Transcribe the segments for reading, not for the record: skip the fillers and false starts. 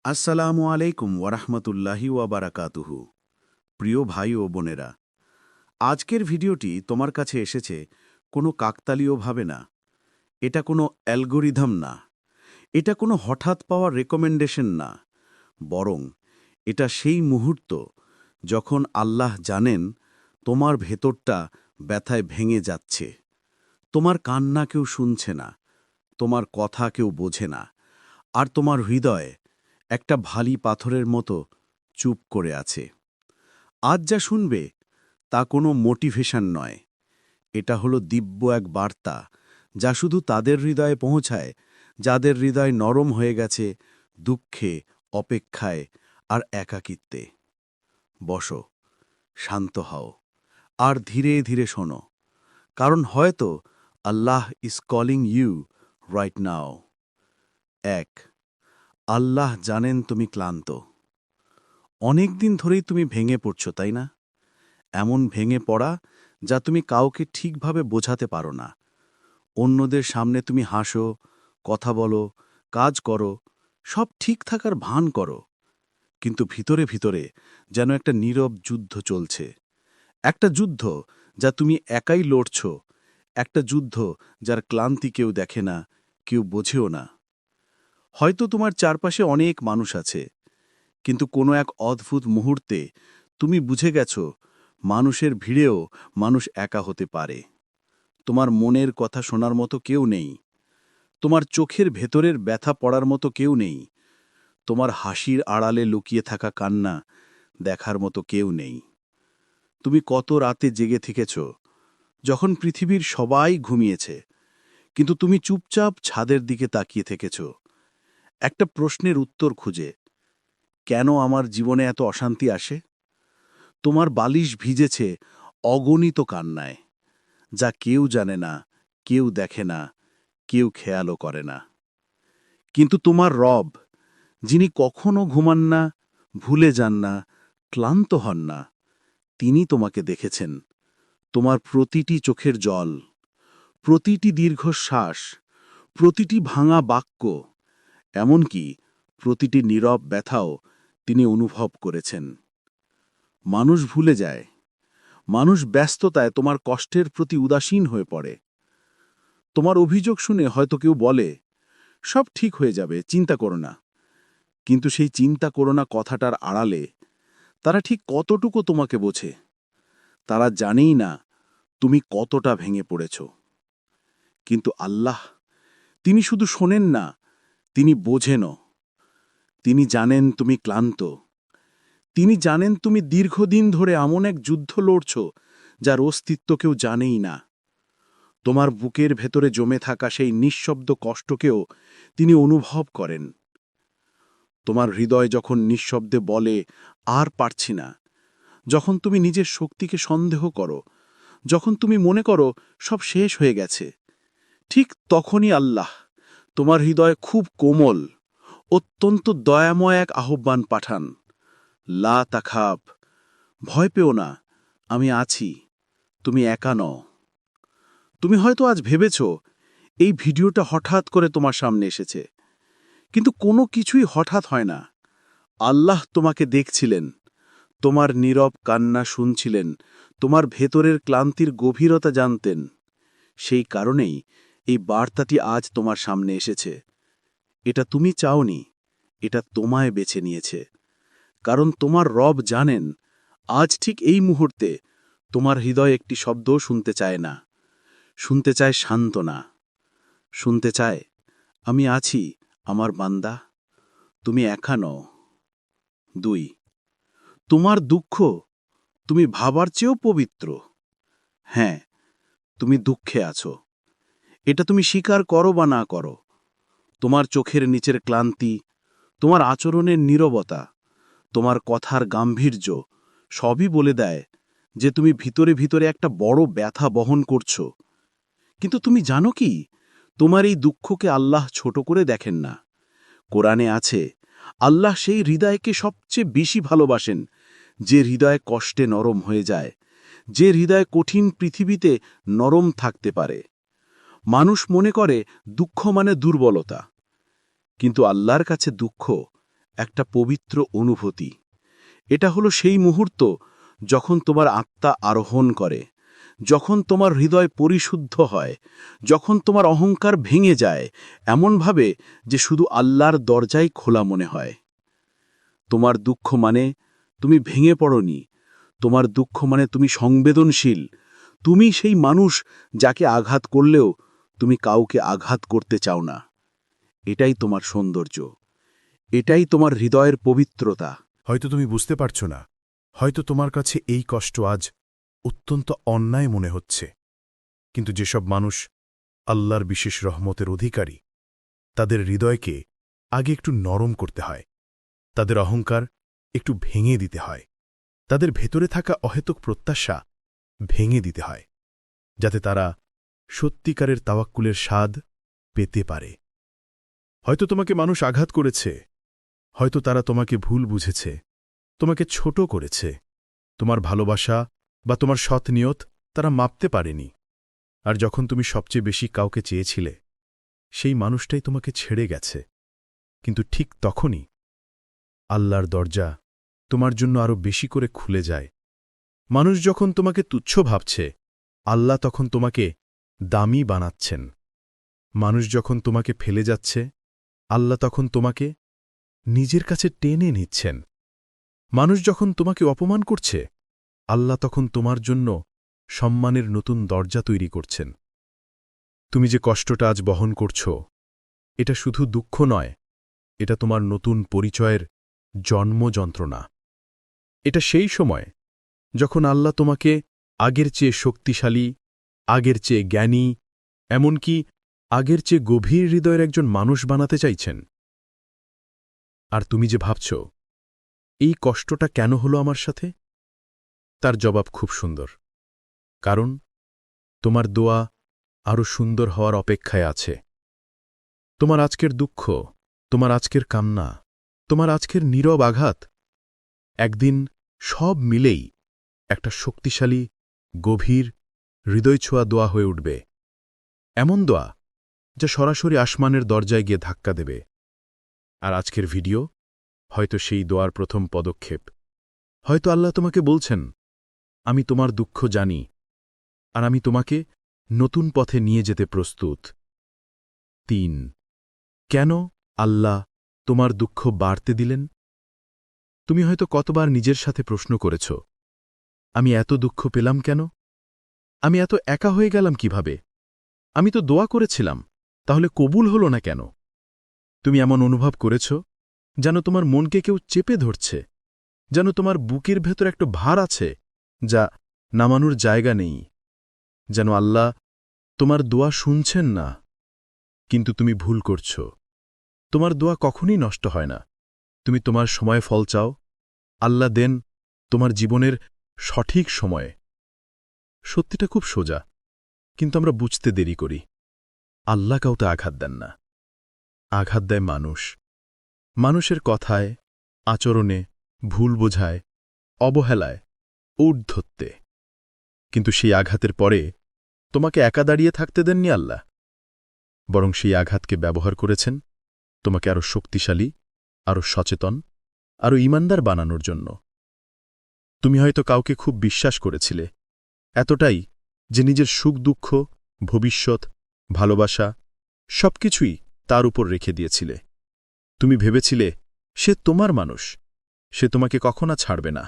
আসসালামু আলাইকুম ওয়ারাহমতুল্লাহি ওয়াবারাকাতুহু। প্রিয় ভাই ও বোনেরা, আজকের ভিডিওটি তোমার কাছে এসেছে কোনো কাকতালীয়ভাবে না। এটা কোনো অ্যালগোরিদম না, এটা কোনো হঠাৎ পাওয়া রেকমেন্ডেশন না, বরং এটা সেই মুহূর্ত যখন আল্লাহ জানেন তোমার ভেতরটা ব্যথায় ভেঙে যাচ্ছে। তোমার কান্না কেউ শুনছে না, তোমার কথা কেউ বোঝে না, আর তোমার হৃদয় একটা ভারী পাথরের মতো চুপ করে আছে। আজ যা শুনবে তা কোনো মোটিভেশন নয়, এটা হলো দিব্য এক বার্তা যা শুধু তাদের হৃদয়ে পৌঁছায় যাদের হৃদয় নরম হয়ে গেছে দুঃখে, অপেক্ষায় আর একাকিত্বে। বসো, শান্ত হও, আর ধীরে ধীরে শোনো, কারণ হয়তো Allah is calling you right now. ১, Allah জানেন তুমি ক্লান্ত। অনেক দিন ধরেই তুমি ভেঙে পড়ছ, তাই না? এমন ভেঙে পড়া যা তুমি কাউকে ঠিকভাবে বোঝাতে পারো না। অন্যদের সামনে তুমি হাসো, কথা বলো, কাজ করো, সব ঠিক থাকার ভান করো, কিন্তু ভিতরে ভিতরে যেন একটা নীরব যুদ্ধ চলছে। একটা যুদ্ধ যা তুমি একাই লড়ছ, একটা যুদ্ধ যার ক্লান্তি কেউ দেখে না, কেউ বোঝেও না। হয়তো তোমার চারপাশে অনেক মানুষ আছে, কিন্তু কোনো এক অদ্ভুত মুহূর্তে তুমি বুঝে গেছ মানুষের ভিড়েও মানুষ একা হতে পারে। তোমার মনের কথা শোনার মতো কেউ নেই, তোমার চোখের ভেতরের ব্যথা পড়ার মতো কেউ নেই, তোমার হাসির আড়ালে লুকিয়ে থাকা কান্না দেখার মতো কেউ নেই। তুমি কত রাতে জেগে থেকেছ, যখন পৃথিবীর সবাই ঘুমিয়েছে, কিন্তু তুমি চুপচাপ ছাদের দিকে তাকিয়ে থেকেছ, একটা প্রশ্নের উত্তর খুঁজে, কেন আমার জীবনে এত অশান্তি আসে? তোমার বালিশ ভিজেছে অগণিত কান্নায়, যা কেউ জানে না, কেউ দেখে না, কেউ খেয়ালও করে না। কিন্তু তোমার রব, যিনি কখনো ঘুমান না, ভুলে যান না, ক্লান্ত হন না, তিনি তোমাকে দেখেছেন। তোমার প্রতিটি চোখের জল, প্রতিটি দীর্ঘশ্বাস, প্রতিটি ভাঙা বাক্য, এমনকি প্রতিটি নীরব ব্যথাও তিনি অনুভব করেছেন। মানুষ ভুলে যায়, মানুষ ব্যস্ততায় তোমার কষ্টের প্রতি উদাসীন হয়ে পড়ে। তোমার অভিযোগ শুনে হয়তো কেউ বলে, সব ঠিক হয়ে যাবে, চিন্তা করো না। কিন্তু সেই চিন্তা করো না কথাটার আড়ালে তারা ঠিক কতটুকু তোমাকে বোঝে? তারা জানেই না তুমি কতটা ভেঙে পড়েছ। কিন্তু আল্লাহ, তিনি শুধু শোনেন না, তিনি বোঝেনও। তিনি জানেন তুমি ক্লান্ত, তিনি জানেন তুমি দীর্ঘদিন ধরে এমন এক যুদ্ধ লড়ছ যার অস্তিত্ব কেউ জানেই না। তোমার বুকের ভেতরে জমে থাকা সেই নিঃশব্দ কষ্টকেও তিনি অনুভব করেন। তোমার হৃদয় যখন নিঃশব্দে বলে, আর পারছি না, যখন তুমি নিজের শক্তিকে সন্দেহ করো, যখন তুমি মনে করো সব শেষ হয়ে গেছে, ঠিক তখনই আল্লাহ তোমার হৃদয় খুব কোমল, অত্যন্ত দয়াময় এক আহ্বান পাঠান। লা তাখাব, ভয় পেও না, আমি আছি, তুমি একা নও। তুমি হয়তো আজ ভেবেছ এই ভিডিওটা হঠাৎ করে তোমার সামনে এসেছে, কিন্তু কোনো কিছুই হঠাৎ হয় না। আল্লাহ তোমাকে দেখছিলেন, তোমার নীরব কান্না শুনছিলেন, তোমার ভেতরের ক্লান্তির গভীরতা জানতেন। সেই কারণেই এই বার্তাটি আজ তোমার সামনে এসেছে। এটা তুমি চাওনি, এটা তোমায় বেছে নিয়েছে। কারণ তোমার রব জানেন আজ ঠিক এই মুহূর্তে তোমার হৃদয় একটি শব্দও শুনতে চায় না। শুনতে চায় সান্ত্বনা, শুনতে চায়, আমি আছি আমার বান্দা, তুমি একা নও। ২, তোমার দুঃখ তুমি ভাবার চেয়েও পবিত্র। হ্যাঁ, তুমি দুঃখে আছো, এটা তুমি স্বীকার করো বা না করো। তোমার চোখের নিচের ক্লান্তি, তোমার আচরণের নীরবতা, তোমার কথার গাম্ভীর্য সবই বলে দেয় যে তুমি ভিতরে ভিতরে একটা বড় ব্যথা বহন করছো। কিন্তু তুমি জানো কি, তোমার এই দুঃখকে আল্লাহ ছোট করে দেখেন না। কোরআনে আছে, আল্লাহ সেই হৃদয়কে সবচেয়ে বেশি ভালোবাসেন যে হৃদয় কষ্টে নরম হয়ে যায়, যে হৃদয় কঠিন পৃথিবীতে নরম থাকতে পারে। মানুষ মনে করে দুঃখ মানে দুর্বলতা, কিন্তু আল্লাহর কাছে দুঃখ একটা পবিত্র অনুভূতি। এটা হলো সেই মুহূর্ত যখন তোমার আত্মা আরোহণ করে, যখন তোমার হৃদয় পরিশুদ্ধ হয়, যখন তোমার অহংকার ভেঙে যায় এমনভাবে যে শুধু আল্লাহর দরজাই খোলা মনে হয়। তোমার দুঃখ মানে তুমি ভেঙে পড়নি, তোমার দুঃখ মানে তুমি সংবেদনশীল, তুমি সেই মানুষ যাকে আঘাত করলেও তুমি কাউকে আঘাত করতে চাও না। এটাই তোমার সৌন্দর্য, এটাই তোমার হৃদয়ের পবিত্রতা। হয়তো তুমি বুঝতে পারছ না, হয়তো তোমার কাছে এই কষ্ট আজ অত্যন্ত অন্যায় মনে হচ্ছে, কিন্তু যেসব মানুষ আল্লাহর বিশেষ রহমতের অধিকারী, তাদের হৃদয়কে আগে একটু নরম করতে হয়, তাদের অহংকার একটু ভেঙে দিতে হয়, তাদের ভেতরে থাকা অহেতুক প্রত্যাশা ভেঙে দিতে হয়, যাতে তারা সত্যিকারের তাওয়াক্কুলের স্বাদ পেতে পারে। হয়তো তোমাকে মানুষ আঘাত করেছে, হয়তো তারা তোমাকে ভুল বুঝেছে, তোমাকে ছোট করেছে, তোমার ভালোবাসা বা তোমার সৎ নিয়ত তারা মাপতে পারেনি। আর যখন তুমি সবচেয়ে বেশি কাউকে চেয়েছিলে, সেই মানুষটাই তোমাকে ছেড়ে গেছে। কিন্তু ঠিক তখনই আল্লাহর দরজা তোমার জন্য আরও বেশি করে খুলে যায়। মানুষ যখন তোমাকে তুচ্ছ ভাবছে, আল্লাহ তখন তোমাকে দামি বানাচ্ছেন। মানুষ যখন তোমাকে ফেলে যাচ্ছে, আল্লাহ তখন তোমাকে নিজের কাছে টেনে নিচ্ছেন। মানুষ যখন তোমাকে অপমান করছে, আল্লাহ তখন তোমার জন্য সম্মানের নতুন দরজা তৈরি করছেন। তুমি যে কষ্টটা আজ বহন করছ, এটা শুধু দুঃখ নয়, এটা তোমার নতুন পরিচয়ের জন্মযন্ত্রণা। এটা সেই সময় যখন আল্লাহ তোমাকে আগের চেয়ে শক্তিশালী, আগের চেয়ে জ্ঞানী, এমনকি আগের চেয়ে গভীর হৃদয়ের একজন মানুষ বানাতে চাইছেন। আর তুমি যে ভাবছ, এই কষ্টটা কেন হলো আমার সাথে? তার জবাব খুব সুন্দর। কারণ তোমার দোয়া আরও সুন্দর হওয়ার অপেক্ষায় আছে। তোমার আজকের দুঃখ, তোমার আজকের কান্না, তোমার আজকের নীরব আঘাত একদিন সব মিলেই একটা শক্তিশালী, গভীর, হৃদয়ছোঁয়া দোয়া হয়ে উঠবে। এমন দোয়া যা সরাসরি আসমানের দরজায় গিয়ে ধাক্কা দেবে। আর আজকের ভিডিও হয়তো সেই দোয়ার প্রথম পদক্ষেপ। হয়তো আল্লাহ তোমাকে বলছেন, আমি তোমার দুঃখ জানি, আর আমি তোমাকে নতুন পথে নিয়ে যেতে প্রস্তুত। ৩. কেন আল্লাহ তোমার দুঃখ বাড়তে দিলেন? তুমি হয়তো কতবার নিজের সাথে প্রশ্ন করেছ, আমি এত দুঃখ পেলাম কেন? আমি এত একা হয়ে গেলাম কিভাবে? আমি তো দোয়া করেছিলাম, তাহলে কবুল হল না কেন? তুমি এমন অনুভব করেছ যেন তোমার মনকে কেউ চেপে ধরছে, যেন তোমার বুকের ভেতর একটা ভার আছে যা নামানোর জায়গা নেই, যেন আল্লাহ তোমার দোয়া শুনছেন না। কিন্তু তুমি ভুল করছ। তোমার দোয়া কখনই নষ্ট হয় না। তুমি তোমার সময় ফল চাও, আল্লাহ দেন তোমার জীবনের সঠিক সময়ে। সত্যিটা খুব সোজা, কিন্তু আমরা বুঝতে দেরি করি। আল্লাহ কাউতে আঘাত দেন না, আঘাত দেয় মানুষ। মানুষের কথায়, আচরণে, ভুল বোঝায়, অবহেলায়, ঔদ্ধত্যে। কিন্তু সেই আঘাতের পরে তোমাকে একা দাঁড়িয়ে থাকতে দেননি আল্লাহ, বরং সেই আঘাতকে ব্যবহার করেছেন তোমাকে আরও শক্তিশালী, আরও সচেতন, আরও ঈমানদার বানানোর জন্য। তুমি হয়তো কাউকে খুব বিশ্বাস করেছিলে, এতটাই যে নিজের সুখ দুঃখ, ভবিষ্যৎ, ভালোবাসা সবকিছুই তার উপর রেখে দিয়েছিলে। তুমি ভেবেছিলে সে তোমার মানুষ, সে তোমাকে কখনো ছাড়বে না।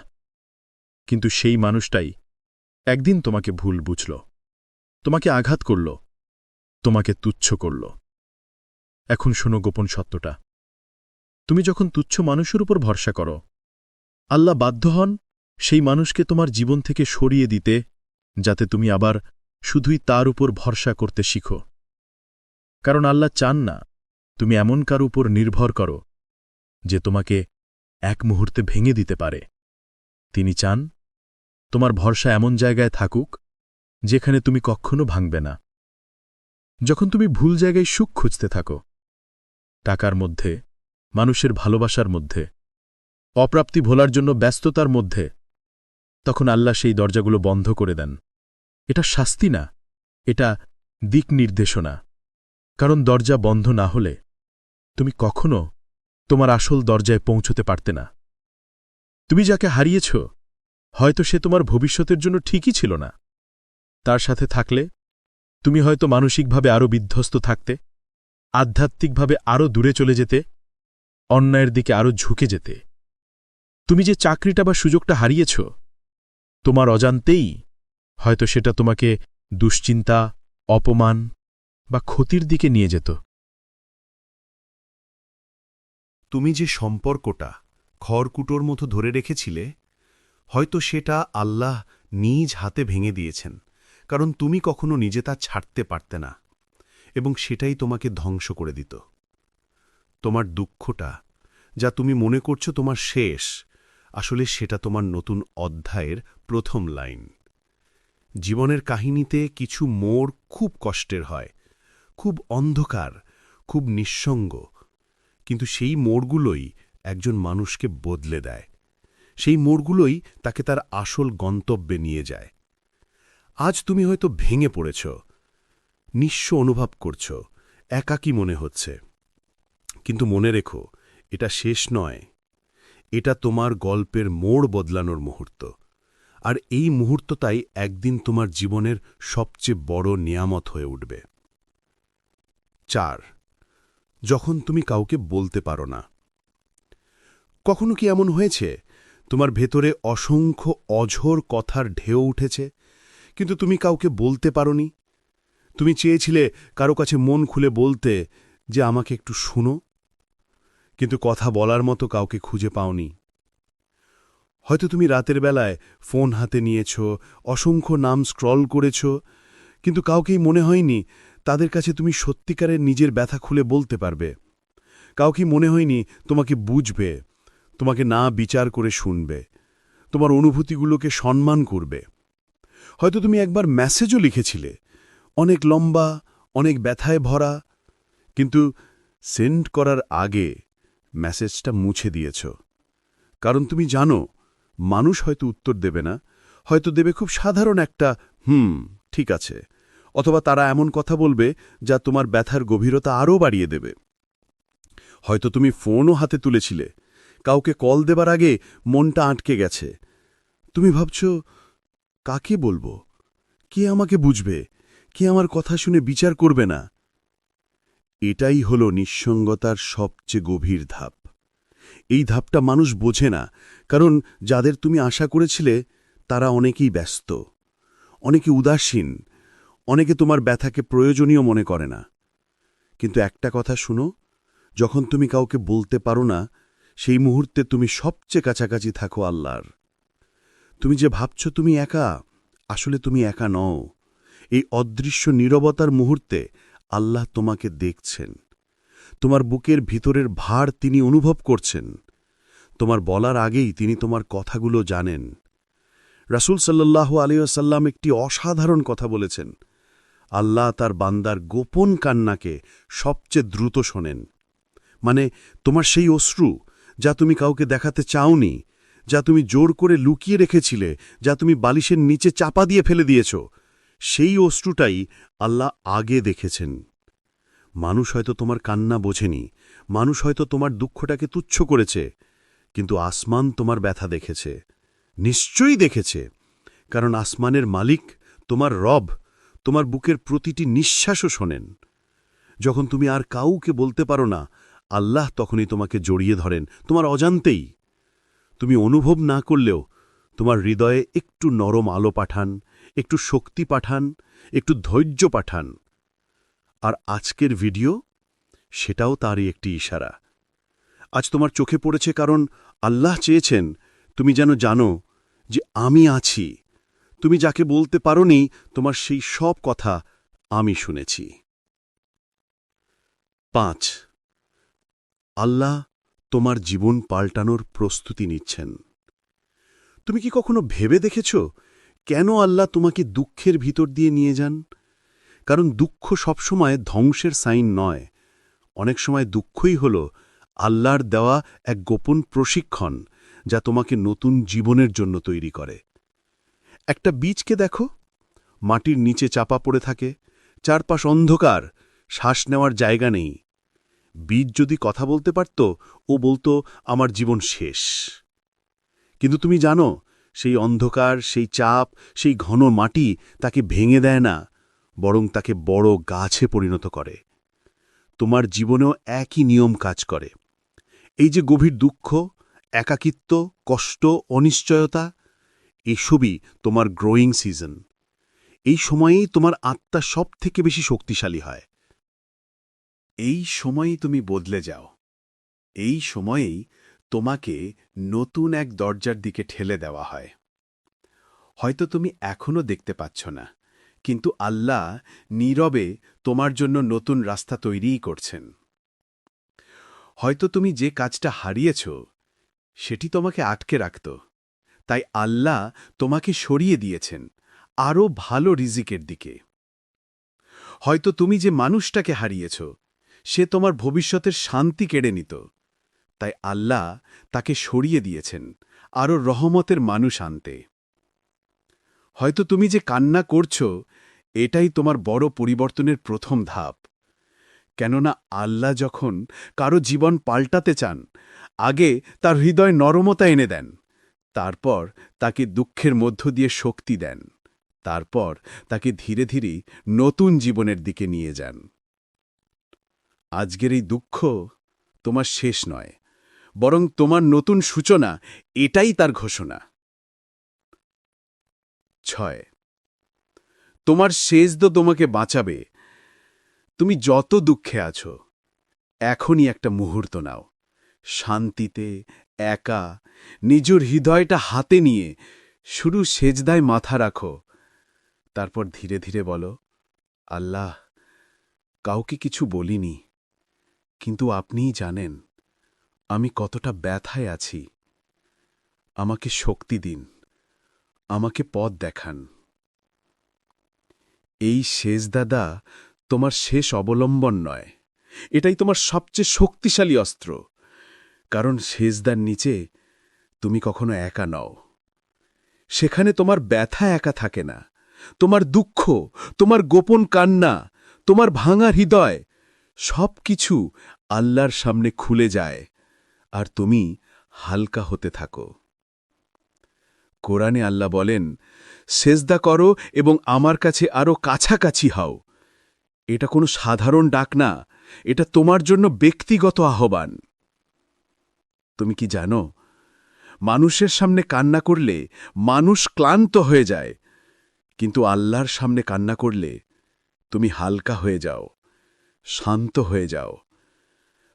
কিন্তু সেই মানুষটাই একদিন তোমাকে ভুল বুঝল, তোমাকে আঘাত করল, তোমাকে তুচ্ছ করল। এখন শোনো গোপন সত্যটা। তুমি যখন তুচ্ছ মানুষের উপর ভরসা করো, আল্লাহ বাধ্য হন সেই মানুষকে তোমার জীবন থেকে সরিয়ে দিতে, যাতে তুমি আবার শুধুই তার উপর ভরসা করতে শিখো। কারণ আল্লাহ চান না তুমি এমন কার উপর নির্ভর করো যে তোমাকে এক মুহূর্তে ভেঙে দিতে পারে। তিনি চান তোমার ভরসা এমন জায়গায় থাকুক যেখানে তুমি কখনো ভাঙবে না। যখন তুমি ভুল জায়গায় সুখ খুঁজতে থাকো, টাকার মধ্যে, মানুষের ভালোবাসার মধ্যে, অপ্রাপ্তি ভোলার জন্য ব্যস্ততার মধ্যে, তখন আল্লাহ সেই দরজাগুলো বন্ধ করে দেন। এটা শাস্তি না, এটা দিক নির্দেশনা। কারণ দরজা বন্ধ না হলে তুমি কখনো তোমার আসল দরজায় পৌঁছতে পারতে না। তুমি যাকে হারিয়েছ, হয়তো সে তোমার ভবিষ্যতের জন্য ঠিকই ছিল না। তার সাথে থাকলে তুমি হয়তো মানসিকভাবে আরও বিধ্বস্ত থাকতে, আধ্যাত্মিকভাবে আরও দূরে চলে যেতে, অন্যায়ের দিকে আরও ঝুঁকে যেতে। তুমি যে চাকরিটা বা সুযোগটা হারিয়েছ, তোমার অজান্তেই হয়তো সেটা তোমাকে দুশ্চিন্তা, অপমান বা ক্ষতির দিকে নিয়ে যেত। তুমি যে সম্পর্কটা খড়কুটোর মতো ধরে রেখেছিলে, হয়তো সেটা আল্লাহ নিজ হাতে ভেঙে দিয়েছেন, কারণ তুমি কখনো নিজে তা ছাড়তে পারতে না, এবং সেটাই তোমাকে ধ্বংস করে দিত। তোমার দুঃখটা, যা তুমি মনে করছো তোমার শেষ, আসলে সেটা তোমার নতুন অধ্যায়ের প্রথম লাইন। জীবনের কাহিনীতে কিছু মোড় খুব কষ্টের হয়, খুব অন্ধকার, খুব নিঃসঙ্গ, কিন্তু সেই মোড়গুলোই একজন মানুষকে বদলে দেয়। সেই মোড়গুলোই তাকে তার আসল গন্তব্যে নিয়ে যায়। আজ তুমি হয়তো ভেঙে পড়েছ, নিঃস্ব অনুভব করছ, একাকী মনে হচ্ছে। কিন্তু মনে রেখো, এটা শেষ নয়। এটা তোমার গল্পের মোড় বদলানোর মুহূর্ত। আর এই মুহূর্তটাই একদিন তোমার জীবনের সবচেয়ে বড় নিয়ামত হয়ে উঠবে। 4. যখন তুমি কাউকে বলতে পারো না। কখনো কি এমন হয়েছে, তোমার ভেতরে অসংখ্য অঝোর কথার ঢেউ উঠেছে, কিন্তু তুমি কাউকে বলতে পারোনি? তুমি চেয়েছিলে কারো কাছে মন খুলে বলতে যে আমাকে একটু শুনো, কিন্তু কথা বলার মতো কাউকে খুঁজে পাওনি। হয়তো তুমি রাতের বেলায় ফোন হাতে নিয়েছ, অসংখ্য নাম স্ক্রল করেছ, কিন্তু কাউকেই মনে হয়নি তাদের কাছে তুমি সত্যিকারের নিজের ব্যথা খুলে বলতে পারবে। কাউকে মনে হয়নি তোমাকে বুঝবে, তোমাকে না বিচার করে শুনবে, তোমার অনুভূতিগুলোকে সম্মান করবে। হয়তো তুমি একবার মেসেজও লিখেছিলে, অনেক লম্বা, অনেক ব্যথায় ভরা, কিন্তু সেন্ড করার আগে মেসেজটা মুছে দিয়েছ। কারণ তুমি জানো, মানুষ হয়তো উত্তর দেবে না, হয়তো দেবে খুব সাধারণ একটা ঠিক আছে, অথবা তারা এমন কথা বলবে যা তোমার ব্যথার গভীরতা আরও বাড়িয়ে দেবে। হয়তো তুমি ফোনও হাতে তুলেছিলে, কাউকে কল দেবার আগে মনটা আটকে গেছে। তুমি ভাবছ, কাকে বলবো, কে আমাকে বুঝবে, কে আমার কথা শুনে বিচার করবে না? এটাই হলো নিঃসঙ্গতার সবচেয়ে গভীর ধাপ। এই ধাপটা মানুষ বোঝে না, কারণ যাদের তুমি আশা করেছিলে তারা অনেকেই ব্যস্ত, অনেকে উদাসীন, অনেকে তোমার ব্যথাকে প্রয়োজনীয় মনে করে না। কিন্তু একটা কথা শুনো, যখন তুমি কাউকে বলতে পারো না, সেই মুহূর্তে তুমি সবচেয়ে কাছাকাছি থাকো আল্লাহর। তুমি যে ভাবছ তুমি একা, আসলে তুমি একা নও। এই অদৃশ্য নীরবতার মুহূর্তে আল্লাহ তোমাকে দেখছেন। তোমার বুকের ভিতরের ভার তিনি অনুভব করছেন। তোমার বলার আগেই তিনি তোমার কথাগুলো জানেন। রাসূল সাল্লাল্লাহু আলাইহি ওয়াসাল্লাম একটি অসাধারণ কথা বলেছেন, আল্লাহ তার বান্দার গোপন কান্নাকে সবচেয়ে দ্রুত শোনেন। মানে তোমার সেই অশ্রু, যা তুমি কাউকে দেখাতে চাওনি, যা তুমি জোর করে লুকিয়ে রেখেছিলে, যা তুমি বালিশের নিচে চাপা দিয়ে ফেলে দিয়েছ, সেই অশ্রুটাই আল্লাহ আগে দেখেছেন। মানুষ হয়তো তোমার কান্না বোঝেনি, মানুষ হয়তো তোমার দুঃখটাকে তুচ্ছ করেছে, কিন্তু আসমান তোমার ব্যথা দেখেছে, নিশ্চয়ই দেখেছে, কারণ আসমানের মালিক, তোমার রব, তোমার বুকের প্রতিটি নিঃশ্বাসও শোনেন। যখন তুমি আর কাউকে বলতে পারো না, আল্লাহ তখনই তোমাকে জড়িয়ে ধরেন, তোমার অজান্তেই। তুমি অনুভব না করলেও তোমার হৃদয়ে একটু নরম আলো পাঠান, একটু শক্তি পাঠান, একটু ধৈর্য পাঠান। আর আজকের ভিডিও, সেটাও তারই একটি ইশারা। আজ তোমার চোখে পড়েছে কারণ আল্লাহ চেয়েছেন তুমি যেন জানো যে আমি আছি। তুমি যাকে বলতে পারোনি, তোমার সেই সব কথা আমি শুনেছি। 5. আল্লাহ তোমার জীবন পাল্টানোর প্রস্তুতি নিচ্ছেন। তুমি কি কখনো ভেবে দেখেছ কেন আল্লাহ তোমাকে দুঃখের ভিতর দিয়ে নিয়ে যান? কারণ দুঃখ সবসময় ধ্বংসের সাইন নয়। অনেক সময় দুঃখই হল আল্লাহর দেওয়া এক গোপন প্রশিক্ষণ, যা তোমাকে নতুন জীবনের জন্য তৈরি করে। একটা বীজকে দেখো, মাটির নিচে চাপা পড়ে থাকে, চারপাশ অন্ধকার, শ্বাস নেওয়ার জায়গা নেই। বীজ যদি কথা বলতে পারত, ও বলতো আমার জীবন শেষ। কিন্তু তুমি জানো, সেই অন্ধকার, সেই চাপ, সেই ঘন মাটি তাকে ভেঙে দেয় না, বরং তাকে বড় গাছে পরিণত করে। তোমার জীবনেও একই নিয়ম কাজ করে। এই যে গভীর দুঃখ, একাকিত্ব, কষ্ট, অনিশ্চয়তা, এসবই তোমার গ্রোয়িং সিজন। এই সময়েই তোমার আত্মা সবথেকে বেশি শক্তিশালী হয়। এই সময়েই তুমি বদলে যাও। এই সময়েই তোমাকে নতুন এক দরজার দিকে ঠেলে দেওয়া হয়। হয়তো তুমি এখনো দেখতে পাচ্ছ না, কিন্তু আল্লাহ নীরবে তোমার জন্য নতুন রাস্তা তৈরিই করছেন। হয়তো তুমি যে কাজটা হারিয়েছ, সেটি তোমাকে আটকে রাখত, তাই আল্লাহ তোমাকে সরিয়ে দিয়েছেন আরও ভালো রিজিকের দিকে। হয়তো তুমি যে মানুষটাকে হারিয়েছ, সে তোমার ভবিষ্যতের শান্তি কেড়ে নিত, তাই আল্লাহ তাকে সরিয়ে দিয়েছেন আরও রহমতের মানুষ আনতে। হয়তো তুমি যে কান্না করছ, এটাই তোমার বড় পরিবর্তনের প্রথম ধাপ। কেননা আল্লাহ যখন কারো জীবন পাল্টাতে চান, আগে তার হৃদয় নরমতা এনে দেন, তারপর তাকে দুঃখের মধ্য দিয়ে শক্তি দেন, তারপর তাকে ধীরে ধীরে নতুন জীবনের দিকে নিয়ে যান। আজকের এই দুঃখ তোমার শেষ নয়, বরং তোমার নতুন সূচনা, এটাই তার ঘোষণা। 6. তোমার সেজদা তোমাকে বাঁচাবে। তুমি যত দুঃখে আছো, এখনই একটা মুহূর্ত নাও, শান্তিতে, একা, নিজের হৃদয়টা হাতে নিয়ে শুরু সেজদায় মাথা রাখো। তারপর ধীরে ধীরে বলো, আল্লাহ, কাউকে কিছু বলিনি, কিন্তু আপনিই জানেন আমি কতটা ব্যথায় আছি। আমাকে শক্তি দিন, আমাকে পথ দেখান। এই সেজদাদা তোমার শেষ অবলম্বন নয়, এটাই তোমার সবচেয়ে শক্তিশালী অস্ত্র। কারণ সেজদার নিচে তুমি কখনো একা নও। সেখানে তোমার ব্যথা একা থাকে না, তোমার দুঃখ, তোমার গোপন কান্না, তোমার ভাঙা হৃদয়, সব কিছু আল্লাহর সামনে খুলে যায়, আর তুমি হালকা হতে থাকো। কোরআনে আল্লাহ বলেন, সেজদা করো এবং আমার কাছে আরও কাছাকাছি হও। এটা কোনো সাধারণ ডাক না, এটা তোমার জন্য ব্যক্তিগত আহ্বান। তুমি কি জানো, মানুষের সামনে কান্না করলে মানুষ ক্লান্ত হয়ে যায়, কিন্তু আল্লাহর সামনে কান্না করলে তুমি হালকা হয়ে যাও, শান্ত হয়ে যাও,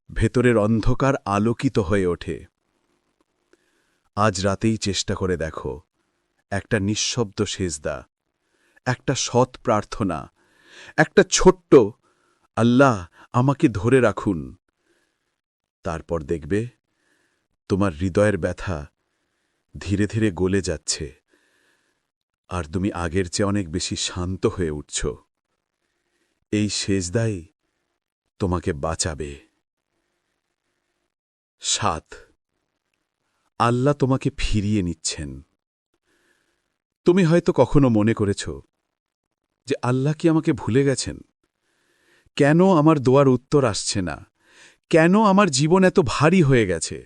ভেতরের অন্ধকার আলোকিত হয়ে ওঠে। আজ রাতেই চেষ্টা করে দেখো, একটা নিঃশব্দ সেজদা, একটা সৎ প্রার্থনা, একটা ছোট্ট আল্লাহ আমাকে ধরে রাখুন। তারপর দেখবে তোমার হৃদয়ের ব্যথা ধীরে ধীরে গলে যাচ্ছে, আর তুমি আগের চেয়ে অনেক বেশি শান্ত হয়ে উঠছ। এই সেজদাই তোমাকে বাঁচাবে। 7. আল্লাহ তোমাকে ফিরিয়ে নিচ্ছেন। তুমি হয়তো কখনো মনে করেছ যে আল্লাহ কি আমাকে ভুলে গেছেন? কেন আমার দোয়ার উত্তর আসছে না? কেন আমার জীবন এত ভারী হয়ে গেছে?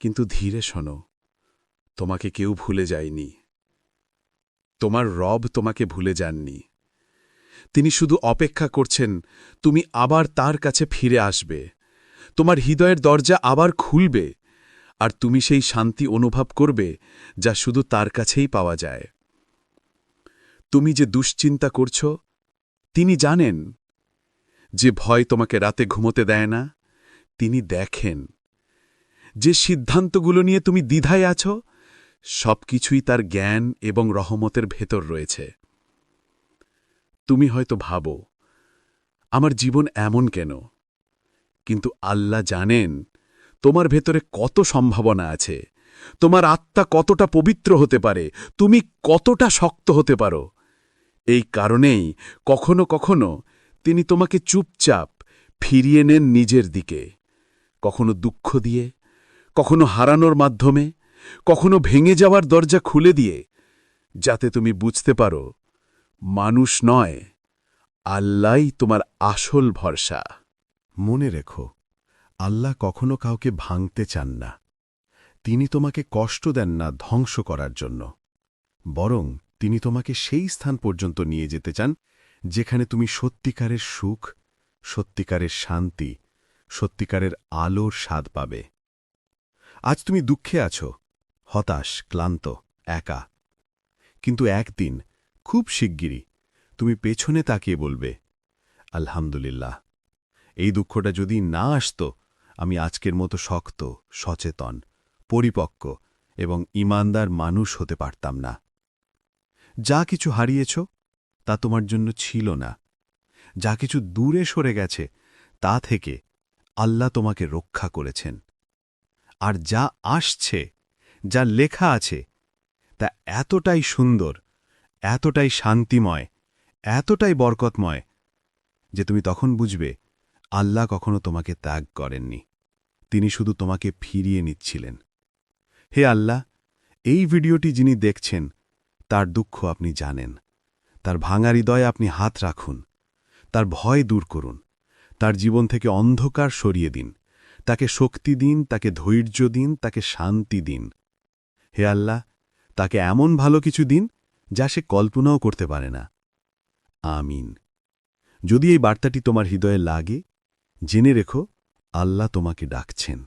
কিন্তু ধীরে শোনো, তোমাকে কেউ ভুলে যায়নি। তোমার রব তোমাকে ভুলে যাননি। তিনি শুধু অপেক্ষা করছেন তুমি আবার তার কাছে ফিরে আসবে, তোমার হৃদয়ের দরজা আবার খুলবে, আর তুমি সেই শান্তি অনুভব করবে যা শুধু তার কাছেই পাওয়া যায়। তুমি যে দুশ্চিন্তা করছ, তিনি জানেন। যে ভয় তোমাকে রাতে ঘুমোতে দেয় না, তিনি দেখেন। যে সিদ্ধান্তগুলো নিয়ে তুমি দ্বিধায় আছো, সবকিছুই তার জ্ঞান এবং রহমতের ভেতর রয়েছে। তুমি হয়তো ভাবো, আমার জীবন এমন কেন? কিন্তু আল্লাহ জানেন তোমার ভেতরে কত সম্ভাবনা আছে, তোমার আত্মা কতটা পবিত্র হতে পারে, তুমি কতটা শক্ত হতে পারো। এই কারণেই কখনো কখনো তিনি তোমাকে চুপচাপ ফিরিয়ে নেন নিজের দিকে, কখনো দুঃখ দিয়ে, কখনো হারানোর মাধ্যমে, কখনো ভেঙে যাওয়ার দরজা খুলে দিয়ে, যাতে তুমি বুঝতে পারো মানুষ নয়, আল্লাহই তোমার আসল ভরসা। মনে রেখো, আল্লাহ কখনো কাউকে ভাঙতে চান না। তিনি তোমাকে কষ্ট দেন না ধ্বংস করার জন্য, বরং তিনি তোমাকে সেই স্থান পর্যন্ত নিয়ে যেতে চান যেখানে তুমি সত্যিকারের সুখ, সত্যিকারের শান্তি, সত্যিকারের আলোর স্বাদ পাবে। আজ তুমি দুঃখে আছো, হতাশ, ক্লান্ত, একা। কিন্তু একদিন, খুব শিগগিরই, তুমি পেছনে তাকিয়ে বলবে, আলহামদুলিল্লাহ, এই দুঃখটা যদি না আসত, আমি আজকের মতো শক্ত, সচেতন, পরিপক্ক এবং ঈমানদার মানুষ হতে পারতাম না। যা কিছু হারিয়েছ তা তোমার জন্য ছিল না। যা কিছু দূরে সরে গেছে তা থেকে আল্লাহ তোমাকে রক্ষা করেছেন। আর যা আসছে, যা লেখা আছে, তা এতটাই সুন্দর, এতটাই শান্তিময়, এতটাই বরকতময় যে তুমি তখন বুঝবে আল্লাহ কখনো তোমাকে ত্যাগ করেননি। তিনি শুধু তোমাকে ফিরিয়ে নিচ্ছিলেন। হে আল্লাহ, এই ভিডিওটি যিনি দেখছেন তার দুঃখ আপনি জানেন। তার ভাঙা হৃদয়ে আপনি হাত রাখুন। তার ভয় দূর করুন। তার জীবন থেকে অন্ধকার সরিয়ে দিন। তাকে শক্তি দিন, তাকে ধৈর্য দিন, তাকে শান্তি দিন। হে আল্লাহ, তাকে এমন ভালো কিছু দিন যা সে কল্পনাও করতে পারে না। আমিন। যদি এই বার্তাটি তোমার হৃদয়ে লাগে, জেনে রেখো আল্লাহ তোমাকে ডাকছেন।